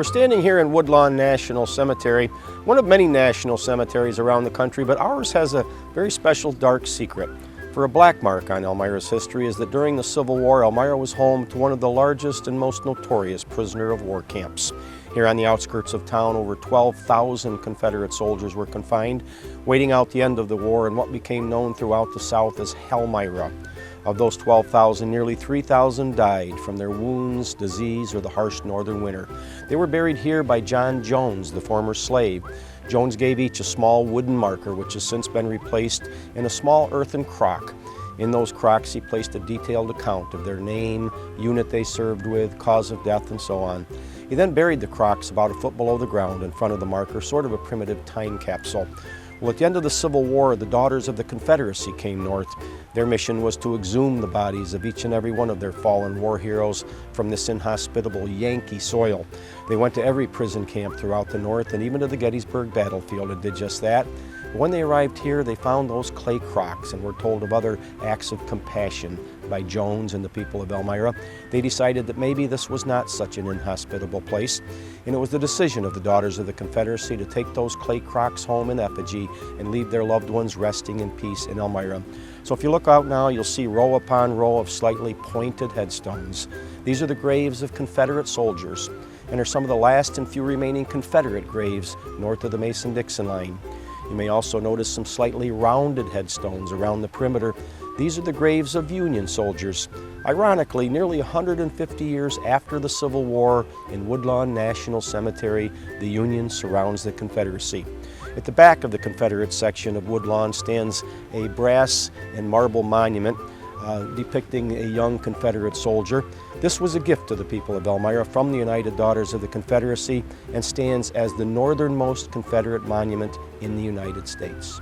We're standing here in Woodlawn National Cemetery, one of many national cemeteries around the country, but ours has a very special dark secret. For a black mark on Elmira's history is that during the Civil War, Elmira was home to one of the largest and most notorious prisoner of war camps. Here on the outskirts of town, over 12,000 Confederate soldiers were confined, waiting out the end of the war in what became known throughout the South as Elmira. Of those 12,000, nearly 3,000 died from their wounds, disease, or the harsh northern winter. They were buried here by John Jones, the former slave. Jones gave each a small wooden marker, which has since been replaced in a small earthen crock. In those crocks, he placed a detailed account of their name, unit they served with, cause of death, and so on. He then buried the crocks about a foot below the ground in front of the marker, sort of a primitive time capsule. Well, at the end of the Civil War, the Daughters of the Confederacy came north. Their mission was to exhume the bodies of each and every one of their fallen war heroes from this inhospitable Yankee soil. They went to every prison camp throughout the North and even to the Gettysburg battlefield and did just that. When they arrived here, they found those clay crocks and were told of other acts of compassion by Jones and the people of Elmira. They decided that maybe this was not such an inhospitable place, and it was the decision of the Daughters of the Confederacy to take those clay crocks home in effigy and leave their loved ones resting in peace in Elmira. So if you look out now, you'll see row upon row of slightly pointed headstones. These are the graves of Confederate soldiers and are some of the last and few remaining Confederate graves north of the Mason-Dixon line. You may also notice some slightly rounded headstones around the perimeter. These are the graves of Union soldiers. Ironically, nearly 150 years after the Civil War, in Woodlawn National Cemetery, the Union surrounds the Confederacy. At the back of the Confederate section of Woodlawn stands a brass and marble monument depicting a young Confederate soldier. This was a gift to the people of Elmira from the United Daughters of the Confederacy and stands as the northernmost Confederate monument in the United States.